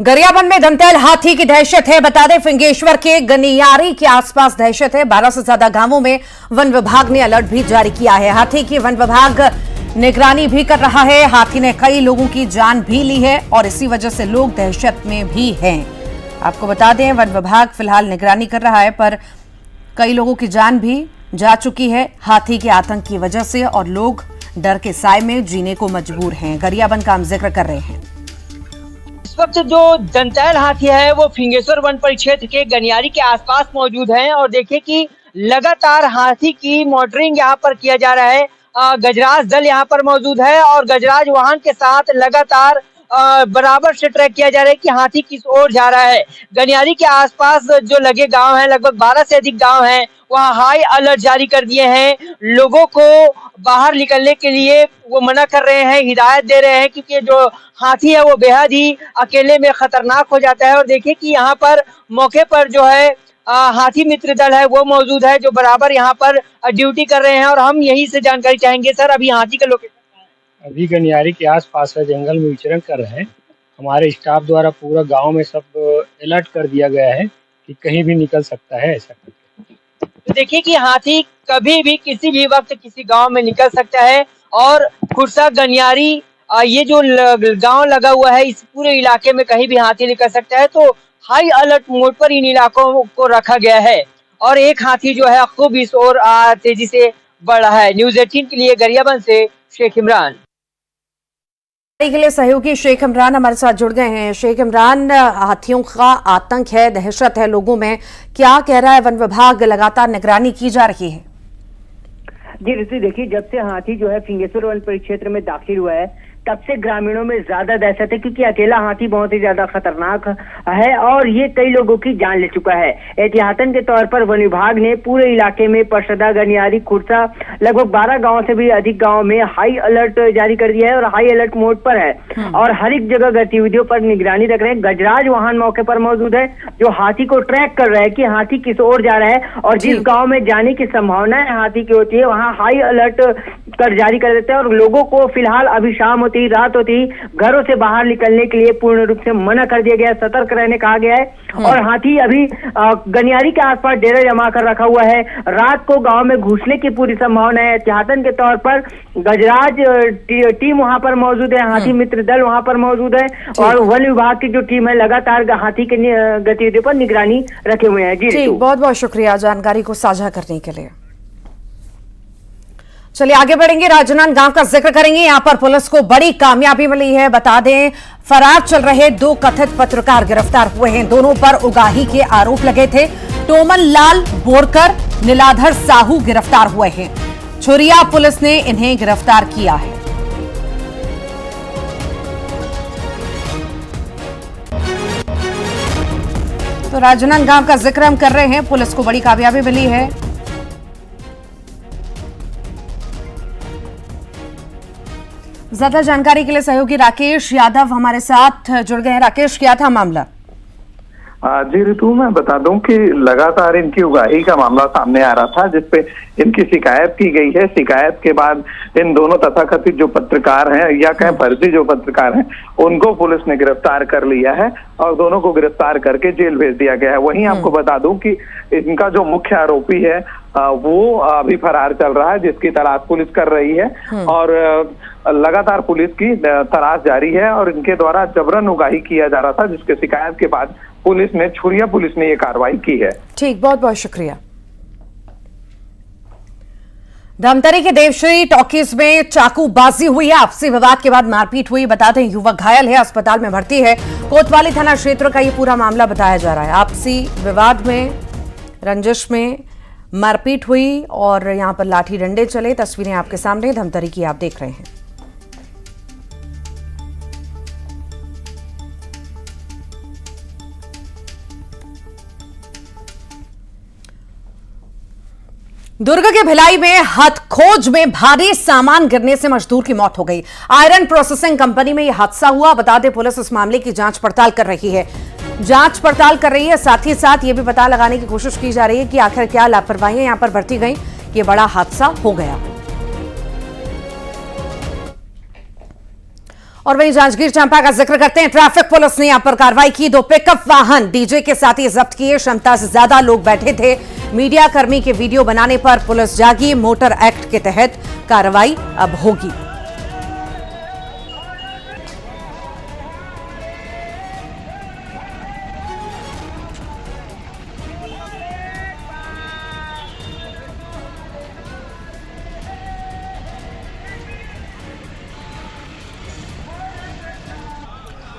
गरियाबंद में दंतैल हाथी की दहशत है। बता दें, फिंगेश्वर के गनियारी के आसपास दहशत है। 12 से ज्यादा गांवों में वन विभाग ने अलर्ट भी जारी किया है। हाथी की वन विभाग निगरानी भी कर रहा है। हाथी ने कई लोगों की जान भी ली है और इसी वजह से लोग दहशत में भी हैं। आपको बता दें, वन विभाग फिलहाल निगरानी कर रहा है, पर कई लोगों की जान भी जा चुकी है हाथी के आतंक की वजह से, और लोग डर के साए में जीने को मजबूर हैं। गरियाबंद का हम जिक्र कर रहे हैं। इस वक्त जो दंतैल हाथी है वो फिंगेश्वर वन परिक्षेत्र के गनियारी के आसपास मौजूद है और देखिए कि लगातार हाथी की मॉनिटरिंग यहाँ पर किया जा रहा है। गजराज दल यहाँ पर मौजूद है और गजराज वाहन के साथ लगातार बराबर से ट्रैक किया जा रहा है कि हाथी किस ओर जा रहा है। गनियारी के आसपास जो लगे गांव हैं, लगभग 12 से अधिक गांव हैं, वहाँ हाई अलर्ट जारी कर दिए हैं। लोगों को बाहर निकलने के लिए वो मना कर रहे हैं, हिदायत दे रहे हैं, क्योंकि जो हाथी है वो बेहद ही अकेले में खतरनाक हो जाता है। और देखिए कि यहाँ पर मौके पर जो है हाथी मित्र दल है वो मौजूद है, जो बराबर यहाँ पर ड्यूटी कर रहे हैं और हम यही से जानकारी चाहेंगे। सर, अभी हाथी का लोकेशन अभी गनियारी के आसपास है, जंगल में विचरण कर रहे हैं। हमारे स्टाफ द्वारा पूरा गांव में सब अलर्ट कर दिया गया है कि कहीं भी निकल सकता है ऐसा करके। तो देखिए कि हाथी कभी भी किसी भी वक्त किसी गांव में निकल सकता है और खुर्सा गनियारी ये जो गांव लगा हुआ है, इस पूरे इलाके में कहीं भी हाथी निकल सकता है। तो हाई अलर्ट मोड पर इन इलाकों को रखा गया है और एक हाथी जो है खूब इस ओर तेजी से बढ़ रहा है। न्यूज़ 18 के लिए गरियाबंद से शेख इमरान। के लिए सहयोगी शेख इमरान हमारे साथ जुड़ गए हैं। शेख इमरान, हाथियों का आतंक है, दहशत है लोगों में, क्या कह रहा है वन विभाग? लगातार निगरानी की जा रही है। जी ऋतु, देखिए, जब से हाथी जो है फिंगेश्वर वन परिक्षेत्र में दाखिल हुआ है तब से ग्रामीणों में ज्यादा दहशत है, क्योंकि अकेला हाथी बहुत ही ज्यादा खतरनाक है और ये कई लोगों की जान ले चुका है। एहतियातन के तौर पर वन विभाग ने पूरे इलाके में परसदा, गनियारी, खुर्सा, लगभग 12 गांव से भी अधिक गांव में हाई अलर्ट जारी कर दिया है और हाई अलर्ट मोड पर है और हर एक जगह गतिविधियों पर निगरानी रख रहे हैं। गजराज वाहन मौके पर मौजूद है, जो हाथी को ट्रैक कर रहा है कि हाथी किस ओर जा रहा है और जिस गाँव में जाने की संभावना है हाथी की होती है, वहाँ हाई अलर्ट कर जारी कर देते हैं और लोगों को फिलहाल अभी शाम होती रात होती घरों से बाहर निकलने के लिए पूर्ण रूप से मना कर दिया गया, सतर्क रहने कहा गया है। और हाथी अभी गनियारी के आसपास डेरा जमा कर रखा हुआ है। रात को गांव में घुसने की पूरी संभावना है। एहतियातन के तौर पर गजराज टीम वहां पर मौजूद है, हाथी मित्र दल वहां पर मौजूद है और वन विभाग की जो टीम है लगातार हाथी की गतिविधियों पर निगरानी रखे हुए हैं। जी बहुत बहुत शुक्रिया जानकारी को साझा करने के लिए। चलिए आगे बढ़ेंगे, राजनांदगांव का जिक्र करेंगे। यहां पर पुलिस को बड़ी कामयाबी मिली है। बता दें, फरार चल रहे 2 कथित पत्रकार गिरफ्तार हुए हैं। दोनों पर उगाही के आरोप लगे थे। टोमन लाल बोरकर, नीलाधर साहू गिरफ्तार हुए हैं। छुरिया पुलिस ने इन्हें गिरफ्तार किया है। तो राजनांदगांव का जिक्र हम कर रहे हैं, पुलिस को बड़ी कामयाबी मिली है। ज्यादा जानकारी के लिए सहयोगी राकेश यादव हमारे साथ जुड़ गए हैं। राकेश, क्या था मामला? जी ऋतु, मैं बता दूं कि लगातार इनकी उगाही का मामला सामने आ रहा था, जिसपे इनकी शिकायत की गई है। शिकायत के बाद इन दोनों तथाकथित जो पत्रकार हैं या कहें फर्जी जो पत्रकार हैं, उनको पुलिस ने गिरफ्तार कर लिया है और दोनों को गिरफ्तार करके जेल भेज दिया गया है। वहीं आपको बता दूं कि इनका जो मुख्य आरोपी है वो अभी फरार चल रहा है, जिसकी तलाश पुलिस कर रही है और लगातार पुलिस की तलाश जारी है और इनके द्वारा जबरन उगाही किया जा रहा था, जिसके शिकायत के बाद छुरिया पुलिस ने ये कार्रवाई की है। ठीक, बहुत बहुत शुक्रिया। धमतरी के देवश्री टॉकीज में चाकूबाजी हुई है। आपसी विवाद के बाद मारपीट हुई। बता दें, युवक घायल है, अस्पताल में भर्ती है। कोतवाली थाना क्षेत्र का ये पूरा मामला बताया जा रहा है। आपसी विवाद में, रंजिश में मारपीट हुई और यहां पर लाठी डंडे चले। तस्वीरें आपके सामने धमतरी की आप देख रहे हैं। दुर्ग के भिलाई में हथखोज में भारी सामान गिरने से मजदूर की मौत हो गई। आयरन प्रोसेसिंग कंपनी में यह हादसा हुआ। बता दें, पुलिस इस मामले की जांच पड़ताल कर रही है। साथ ही साथ ये भी पता लगाने की कोशिश की जा रही है कि आखिर क्या लापरवाहियां यहां पर बरती गई, ये बड़ा हादसा हो गया। और वहीं जांजगीर चांपा का जिक्र करते हैं। ट्रैफिक पुलिस ने यहां पर कार्रवाई की। 2 पिकअप वाहन डीजे के साथ ही जब्त किए। क्षमता से ज्यादा लोग बैठे थे। मीडिया कर्मी के वीडियो बनाने पर पुलिस जागी। मोटर एक्ट के तहत कार्रवाई अब होगी।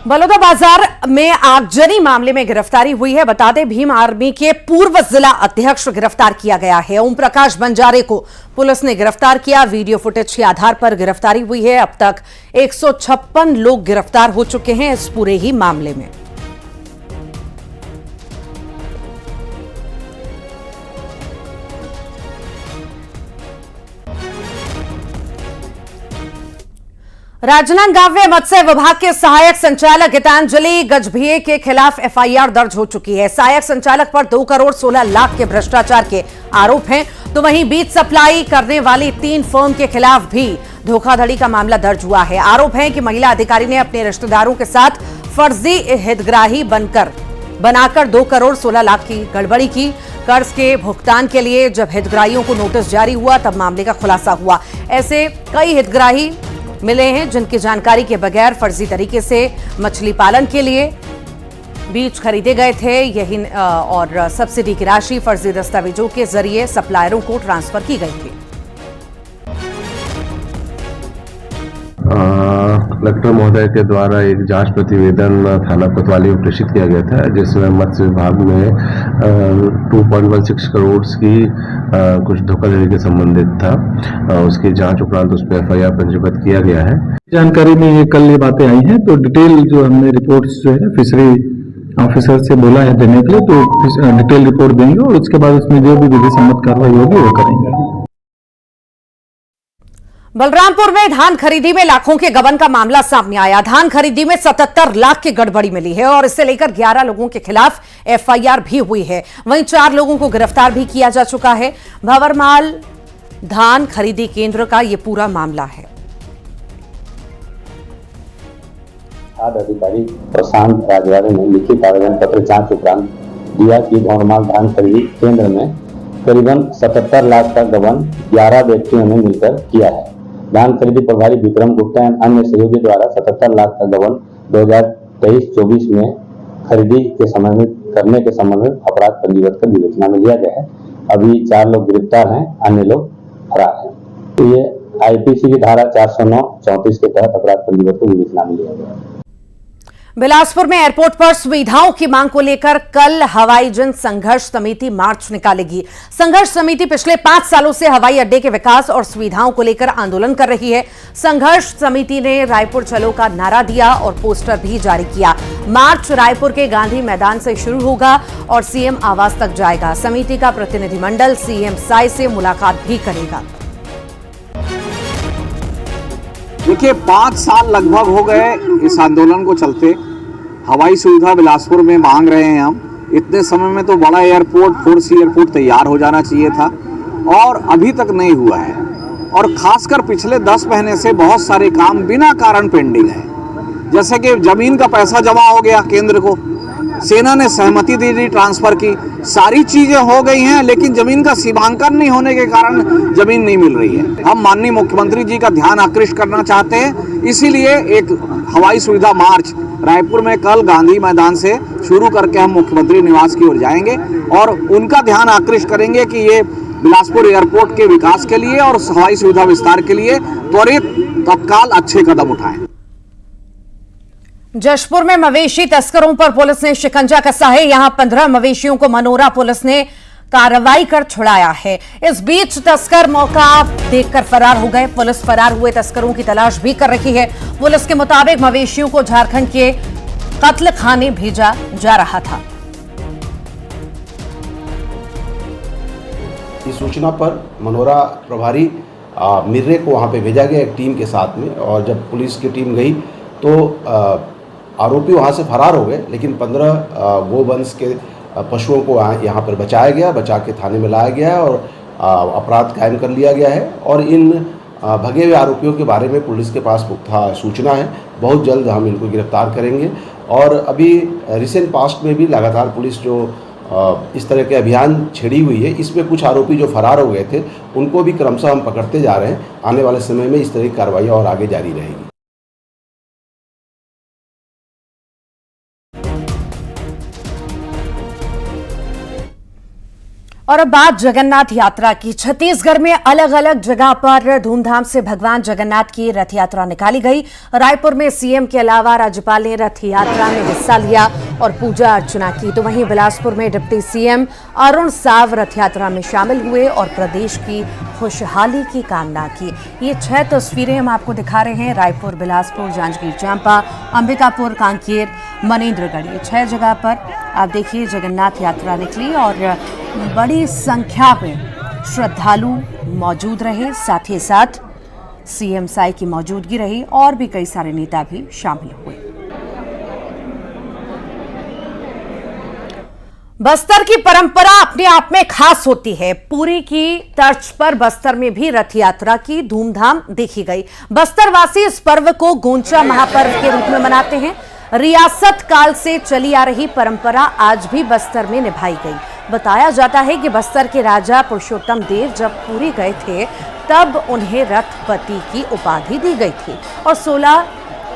बलौदाबाजार में आगजनी मामले में गिरफ्तारी हुई है। बता दें, भीम आर्मी के पूर्व जिला अध्यक्ष गिरफ्तार किया गया है। ओम प्रकाश बंजारे को पुलिस ने गिरफ्तार किया। वीडियो फुटेज के आधार पर गिरफ्तारी हुई है। अब तक 156 लोग गिरफ्तार हो चुके हैं इस पूरे ही मामले में। राजनांदगांव में मत्स्य विभाग के सहायक संचालक गीतांजलि गजभिये के खिलाफ एफआईआर दर्ज हो चुकी है। सहायक संचालक पर 2 करोड़ 16 लाख के भ्रष्टाचार के आरोप हैं। तो वहीं बीज सप्लाई करने वाली 3 फर्म के खिलाफ भी धोखाधड़ी का मामला दर्ज हुआ है। आरोप है कि महिला अधिकारी ने अपने रिश्तेदारों के साथ फर्जी हितग्राही बनाकर 2 करोड़ 16 लाख की गड़बड़ी की। कर्ज के भुगतान के लिए जब हितग्राहियों को नोटिस जारी हुआ तब मामले का खुलासा हुआ। ऐसे कई हितग्राही मिले हैं जिनकी जानकारी के बगैर फर्जी तरीके से मछली पालन के लिए बीज खरीदे गए थे। यही और सब्सिडी की राशि फर्जी दस्तावेजों के जरिए सप्लायरों को ट्रांसफर की गई थी। कलेक्टर महोदय के द्वारा एक जांच प्रतिवेदन थाना कोतवाली में प्रेषित किया गया था, जिसमें मत्स्य विभाग में 2.16 करोड़ की कुछ धोखाधड़ी के संबंधित था। उसकी जांच उपरांत उस पर एफआईआर पंजीबद्ध किया गया है। जानकारी में ये कल ये बातें आई हैं, तो डिटेल जो हमने रिपोर्ट्स जो है फिशरी ऑफिसर से बोला है देने के लिए, तो डिटेल रिपोर्ट देंगे और उसके बाद उसमें जो भी विधि सम्मत कार्रवाई होगी वो करेंगे। बलरामपुर में धान खरीदी में लाखों के गबन का मामला सामने आया। धान खरीदी में 77 लाख की गड़बड़ी मिली है और इससे लेकर 11 लोगों के खिलाफ एफआईआर भी हुई है। वहीं 4 लोगों को गिरफ्तार भी किया जा चुका है। भंवरमाल धान खरीदी केंद्र का ये पूरा मामला है। खाद्य अधिकारी प्रशांत राजवाड़े ने लिखित आवेदन पत्र जांच उपरांत दिया कि भंवरमाल धान खरीदी केंद्र में करीबन 77 लाख का गबन 11 व्यक्तियों ने मिलकर किया है। धान खरीदी प्रभारी विक्रम गुप्ता एवं अन्य सहयोगी द्वारा 77 लाख का गबन 2023-24 में खरीदी के संबंधित करने के संबंध में अपराध पंजीबद्ध कर विवेचना में लिया गया है। अभी 4 लोग गिरफ्तार हैं, अन्य लोग फरार हैं। तो ये आईपीसी की धारा 409-34 के तहत अपराध पंजीबद्ध कर विवेचना में लिया गया है। बिलासपुर में एयरपोर्ट पर सुविधाओं की मांग को लेकर कल हवाई जन संघर्ष समिति मार्च निकालेगी। संघर्ष समिति पिछले 5 सालों से हवाई अड्डे के विकास और सुविधाओं को लेकर आंदोलन कर रही है। संघर्ष समिति ने रायपुर चलो का नारा दिया और पोस्टर भी जारी किया। मार्च रायपुर के गांधी मैदान से शुरू होगा और सीएम आवास तक जाएगा। समिति का प्रतिनिधिमंडल सीएम साई से मुलाकात भी करेगा। देखिए, 5 साल लगभग हो गए इस आंदोलन को चलते। हवाई सुविधा बिलासपुर में मांग रहे हैं हम। इतने समय में तो बड़ा एयरपोर्ट, फोर्स एयरपोर्ट तैयार हो जाना चाहिए था और अभी तक नहीं हुआ है। और खासकर पिछले 10 महीने से बहुत सारे काम बिना कारण पेंडिंग है। जैसे कि जमीन का पैसा जमा हो गया केंद्र को, सेना ने सहमति दे दी ट्रांसफर की, सारी चीजें हो गई हैं, लेकिन जमीन का सीमांकन नहीं होने के कारण जमीन नहीं मिल रही है। हम माननीय मुख्यमंत्री जी का ध्यान आकृष्ट करना चाहते हैं, इसीलिए एक हवाई सुविधा मार्च रायपुर में कल गांधी मैदान से शुरू करके हम मुख्यमंत्री निवास की ओर जाएंगे और उनका ध्यान आकृष्ट करेंगे कि ये बिलासपुर एयरपोर्ट के विकास के लिए और हवाई सुविधा विस्तार के लिए त्वरित तत्काल अच्छे कदम उठाएं। जशपुर में मवेशी तस्करों पर पुलिस ने शिकंजा कसा है। यहां 15 मवेशियों को मनोरा पुलिस ने कार्रवाई कर छुड़ाया है। इस बीच तस्कर मौका देखकर फरार हो गए। पुलिस फरार हुए तस्करों की तलाश भी कर रही है। पुलिस के मुताबिक मवेशियों को झारखंड के कत्ल खाने भेजा जा रहा था। इस सूचना पर मनोरा प्रभारी मिर्रे को वहां पे भेजा गया एक टीम के साथ में, और जब पुलिस की टीम गई तो आरोपी वहां से फरार हो गए, लेकिन 15 गोवंश के पशुओं को यहाँ पर बचाया गया, बचा के थाने में लाया गया और अपराध कायम कर लिया गया है। और इन भगे हुए आरोपियों के बारे में पुलिस के पास पुख्ता सूचना है। बहुत जल्द हम इनको गिरफ्तार करेंगे। और अभी रिसेंट पास्ट में भी लगातार पुलिस जो इस तरह के अभियान छेड़ी हुई है, इसमें कुछ आरोपी जो फरार हो गए थे उनको भी क्रमशः हम पकड़ते जा रहे हैं। आने वाले समय में इस तरह की कार्रवाइयाँ और आगे जारी रहेगी। और अब बात जगन्नाथ यात्रा की। छत्तीसगढ़ में अलग अलग जगह पर धूमधाम से भगवान जगन्नाथ की रथ यात्रा निकाली गई। रायपुर में सीएम के अलावा राज्यपाल ने रथ यात्रा में हिस्सा लिया और पूजा अर्चना की। तो वहीं बिलासपुर में डिप्टी सीएम अरुण साव रथ यात्रा में शामिल हुए और प्रदेश की खुशहाली की कामना की। ये 6 तस्वीरें हम आपको दिखा रहे हैं। रायपुर, बिलासपुर, जांजगीर चांपा, अंबिकापुर, कांकेर, मनेन्द्रगढ़, ये 6 जगह पर आप देखिए जगन्नाथ यात्रा निकली और बड़ी संख्या में श्रद्धालु मौजूद रहे। साथ ही साथ सीएम साई की मौजूदगी रही और भी कई सारे नेता भी शामिल हुए। बस्तर की परंपरा अपने आप में खास होती है। पुरी की तर्ज पर बस्तर में भी रथ यात्रा की धूमधाम देखी गई। बस्तरवासी इस पर्व को गोंचा महापर्व के रूप में मनाते हैं। रियासत काल से चली आ रही परंपरा आज भी बस्तर में निभाई गई। बताया जाता है कि बस्तर के राजा पुरुषोत्तम देव जब पुरी गए थे तब उन्हें रथपति की उपाधि दी गई थी और 16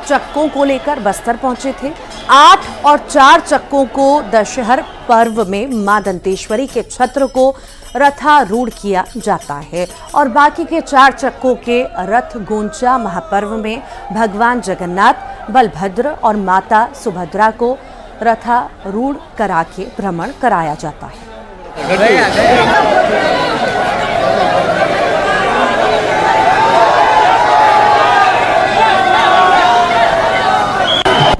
चक्कों को लेकर बस्तर पहुंचे थे। 8 और 4 चक्कों को दशहर पर्व में मां दंतेश्वरी के छत्र को रथारूढ़ किया जाता है और बाकी के 4 चक्कों के रथ गोंचा महापर्व में भगवान जगन्नाथ, बलभद्र और माता सुभद्रा को रथारूढ़ करा के भ्रमण कराया जाता है।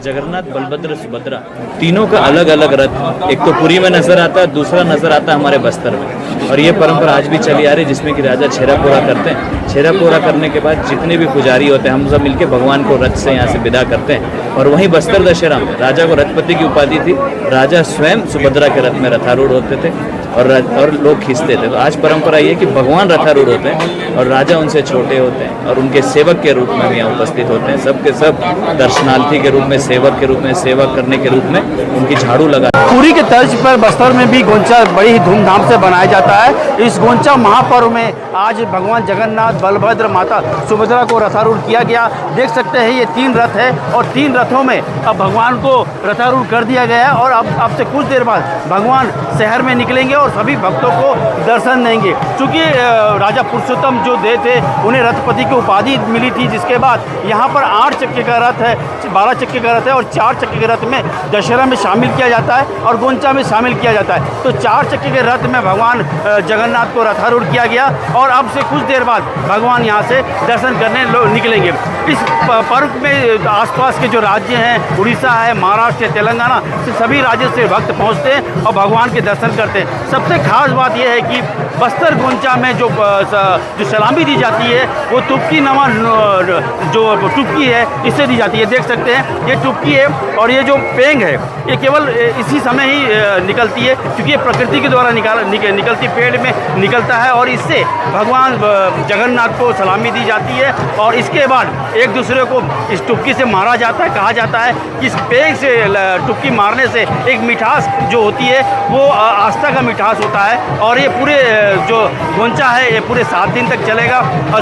जगन्नाथ, बलभद्र, सुभद्रा तीनों का अलग अलग रथ एक तो पुरी में नजर आता है, दूसरा नजर आता है हमारे बस्तर में। और ये परंपरा आज भी चली आ रही है जिसमें कि राजा छेरा पूरा करते हैं। छेरा पूरा करने के बाद जितने भी पुजारी होते हैं हम सब मिलकर भगवान को रथ से यहाँ से विदा करते हैं। और वहीं बस्तर दशहरा में राजा को रथपति की उपाधि थी। राजा स्वयं सुभद्रा के रथ में रथारूढ़ होते थे और लोग खींचते थे। तो आज परंपरा ये कि भगवान रथारूढ़ होते हैं और राजा उनसे छोटे होते हैं और उनके सेवक के रूप में भी यहाँ उपस्थित होते हैं। सबके सब दर्शनार्थी के रूप में, सेवक के रूप में, सेवा करने के रूप में उनकी झाड़ू लगा। पुरी के तर्ज पर बस्तर में भी गोंचा बड़ी ही धूमधाम से बनाया जाता है। इस गोंचा महापर्व में आज भगवान जगन्नाथ, बलभद्र, माता सुभद्रा को रथारूढ़ किया गया। देख सकते हैं ये 3 रथ है और 3 रथों में अब भगवान को रथारूढ़ कर दिया गया है और अब से कुछ देर बाद भगवान शहर में निकलेंगे और सभी भक्तों को दर्शन देंगे। चूँकि राजा पुरुषोत्तम जो देव थे उन्हें रथपति की उपाधि मिली थी, जिसके बाद यहाँ पर 8 चक्के का रथ है, 12 चक्के का रथ है और 4 चक्के के रथ में दशहरा में शामिल किया जाता है और गोंचा में शामिल किया जाता है। तो 4 चक्के के रथ में भगवान जगन्नाथ को रथारूढ़ किया गया और अब से कुछ देर बाद भगवान यहाँ से दर्शन करने निकलेंगे। इस पर्व में आसपास के जो राज्य हैं, उड़ीसा है, महाराष्ट्र है, तेलंगाना से सभी राज्यों से भक्त पहुँचते हैं और भगवान के दर्शन करते हैं। सबसे खास बात यह है कि बस्तर गोंचा में जो सलामी दी जाती है वो टुपकी नमा जो टुपकी है इससे दी जाती है। देख सकते हैं ये टुपकी है और ये जो पेंग है ये केवल इसी समय ही निकलती है क्योंकि ये प्रकृति के द्वारा निकलती पेड़ में निकलता है और इससे भगवान जगन्नाथ को सलामी दी जाती है और इसके बाद एक दूसरे को इस टुपकी से मारा जाता है। कहा जाता है कि इस पेंग से टुपकी मारने से एक मिठास जो होती है वो आस्था का मिठास होता है और ये पूरे जो गोंचा है ये पूरे 7 दिन तक चलेगा और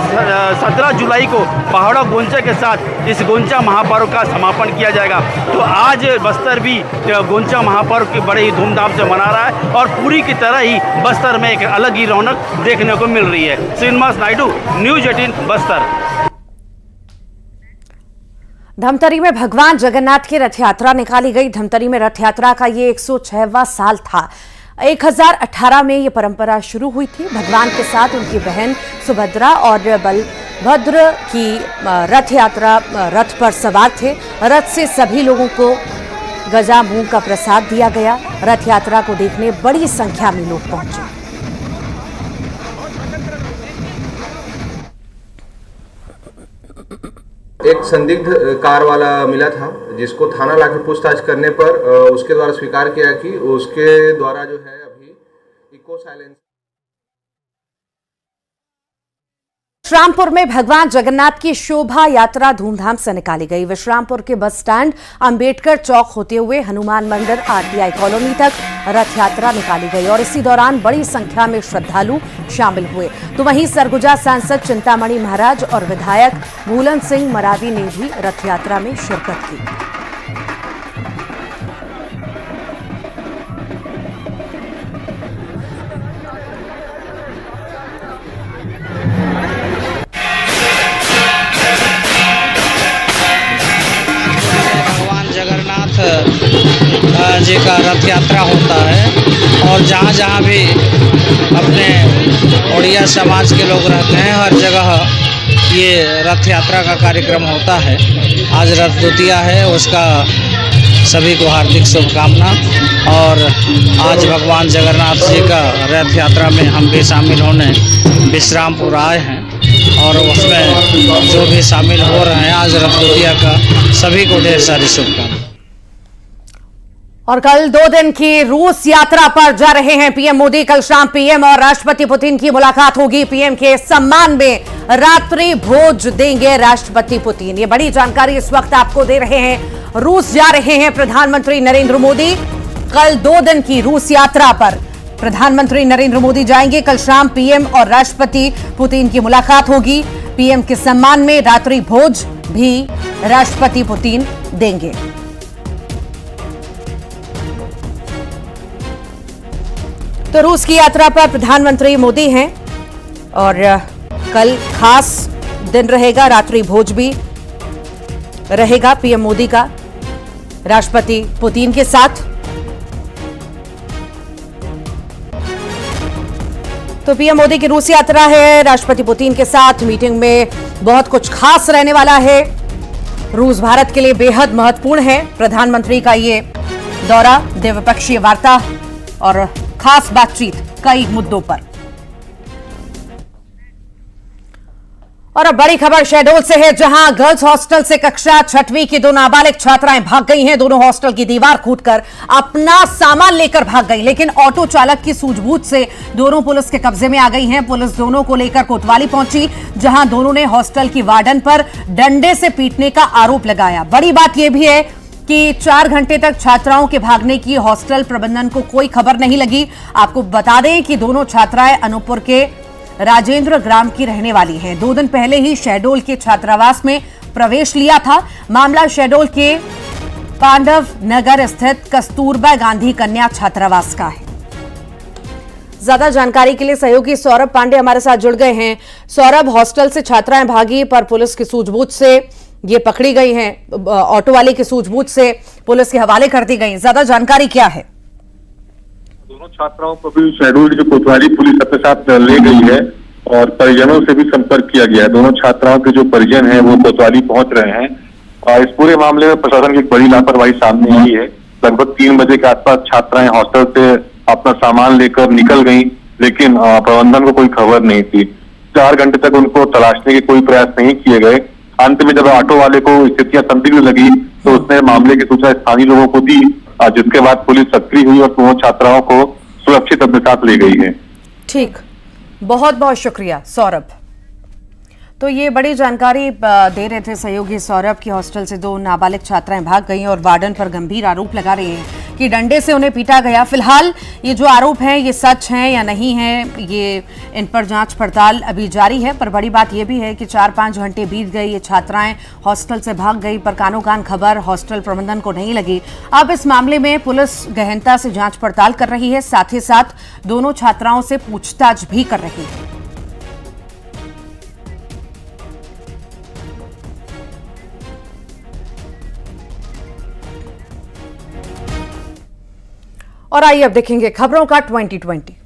17 जुलाई को पहाड़ा गोंचा के साथ इस गोंचा महापर्व का समापन किया जाएगा। तो आज बस्तर भी गोंचा महापर्व की बड़े ही धूमधाम से मना रहा है और पूरी की तरह ही बस्तर में एक अलग ही रौनक देखने को मिल रही है। श्रीनिवास नायडू, न्यूज़ 18 बस्तर। धमतरी में भगवान जगन्नाथ की रथ यात्रा निकाली गई। धमतरी में रथ यात्रा का ये 106वां साल था। 1018 में ये परंपरा शुरू हुई थी। भगवान के साथ उनकी बहन सुभद्रा और बलभद्र की रथ यात्रा रथ पर सवार थे। रथ से सभी लोगों को गजा मूंग का प्रसाद दिया गया। रथ यात्रा को देखने बड़ी संख्या में लोग पहुंचे। एक संदिग्ध कार वाला मिला था जिसको थाना लाके पूछताछ करने पर उसके द्वारा स्वीकार किया कि उसके द्वारा जो है अभी इको साइलेंस विश्रामपुर में भगवान जगन्नाथ की शोभा यात्रा धूमधाम से निकाली गई। विश्रामपुर के बस स्टैंड, अंबेडकर चौक होते हुए हनुमान मंदिर, आरटीआई कॉलोनी तक रथ यात्रा निकाली गई और इसी दौरान बड़ी संख्या में श्रद्धालु शामिल हुए। तो वहीं सरगुजा सांसद चिंतामणि महाराज और विधायक भूलन सिंह मरावी ने भी रथ यात्रा में शिरकत की। जी का रथ यात्रा होता है और जहाँ जहाँ भी अपने ओड़िया समाज के लोग रहते हैं हर जगह ये रथ यात्रा का कार्यक्रम होता है। आज रथ द्वितीया है, उसका सभी को हार्दिक शुभकामना। और आज भगवान जगन्नाथ जी का रथ यात्रा में हम भी शामिल होने विश्रामपुर आए हैं और उसमें जो भी शामिल हो रहे हैं आज रथ द्वितीया का सभी को ढेर सारी शुभकामनाएं। और कल 2 दिन की रूस यात्रा पर जा रहे हैं पीएम मोदी। कल शाम पीएम और राष्ट्रपति पुतिन की मुलाकात होगी। पीएम के सम्मान में रात्रि भोज देंगे राष्ट्रपति पुतिन। ये बड़ी जानकारी इस वक्त आपको दे रहे हैं। रूस जा रहे हैं प्रधानमंत्री नरेंद्र मोदी। कल 2 दिन की रूस यात्रा पर प्रधानमंत्री नरेंद्र मोदी जाएंगे। कल शाम पीएम और राष्ट्रपति पुतिन की मुलाकात होगी। पीएम के सम्मान में रात्रि भोज भी राष्ट्रपति पुतिन देंगे। तो रूस की यात्रा पर प्रधानमंत्री मोदी हैं और कल खास दिन रहेगा, रात्रि भोज भी रहेगा पीएम मोदी का राष्ट्रपति पुतिन के साथ। तो पीएम मोदी की रूस यात्रा है, राष्ट्रपति पुतिन के साथ मीटिंग में बहुत कुछ खास रहने वाला है। रूस भारत के लिए बेहद महत्वपूर्ण है। प्रधानमंत्री का ये दौरा, द्विपक्षीय वार्ता और खास बातचीत कई मुद्दों पर। और अब बड़ी खबर शहडोल से है, जहां गर्ल्स हॉस्टल से कक्षा 6वीं की 2 नाबालिग छात्राएं भाग गई हैं। दोनों हॉस्टल की दीवार कूदकर अपना सामान लेकर भाग गई, लेकिन ऑटो चालक की सूझबूझ से दोनों पुलिस के कब्जे में आ गई हैं। पुलिस दोनों को लेकर कोतवाली पहुंची, जहां दोनों ने हॉस्टल की वार्डन पर डंडे से पीटने का आरोप लगाया। बड़ी बात यह भी है कि 4 घंटे तक छात्राओं के भागने की हॉस्टल प्रबंधन को कोई खबर नहीं लगी। आपको बता दें कि दोनों छात्राएं अनूपपुर के राजेंद्र ग्राम की रहने वाली हैं। 2 दिन पहले ही शहडोल के छात्रावास में प्रवेश लिया था। मामला शहडोल के पांडव नगर स्थित कस्तूरबा गांधी कन्या छात्रावास का है। ज्यादा जानकारी के लिए सहयोगी सौरभ पांडे हमारे साथ जुड़ गए हैं। सौरभ, हॉस्टल से छात्राएं भागी पर पुलिस की सूझबूझ से ये पकड़ी गई हैं, ऑटो वाले की सूझबूझ से पुलिस के हवाले कर दी गई। ज्यादा जानकारी क्या है? दोनों छात्राओं को भी शहडोल जो कोतवाली पुलिस अपने साथ ले गई है और परिजनों से भी संपर्क किया गया है। दोनों छात्राओं के जो परिजन हैं वो कोतवाली पहुंच रहे हैं और इस पूरे मामले में प्रशासन की एक बड़ी लापरवाही सामने आई है। लगभग 3 बजे के आसपास छात्राएं हॉस्टल से अपना सामान लेकर निकल गई, लेकिन प्रबंधन को कोई खबर नहीं थी। 4 घंटे तक उनको तलाशने के कोई प्रयास नहीं किए गए। अंत में जब ऑटो वाले को स्थितियां संदिग्ध लगी तो उसने मामले की सूचना स्थानीय लोगों को दी, जिसके बाद पुलिस सक्रिय हुई और दोनों छात्राओं को सुरक्षित अपने साथ ले गई है। ठीक, बहुत बहुत शुक्रिया सौरभ। तो ये बड़ी जानकारी दे रहे थे सहयोगी सौरभ की हॉस्टल से 2 नाबालिग छात्राएं भाग गई और वार्डन पर गंभीर आरोप लगा रहे हैं कि डंडे से उन्हें पीटा गया। फिलहाल ये जो आरोप हैं ये सच हैं या नहीं है, ये इन पर जांच पड़ताल अभी जारी है। पर बड़ी बात ये भी है कि 4-5 घंटे बीत गए, ये छात्राएं हॉस्टल से भाग गई पर कानो कान खबर हॉस्टल प्रबंधन को नहीं लगी। अब इस मामले में पुलिस गहनता से जांच पड़ताल कर रही है, साथ ही साथ दोनों छात्राओं से पूछताछ भी कर रही है। और आइए अब देखेंगे खबरों का 2020।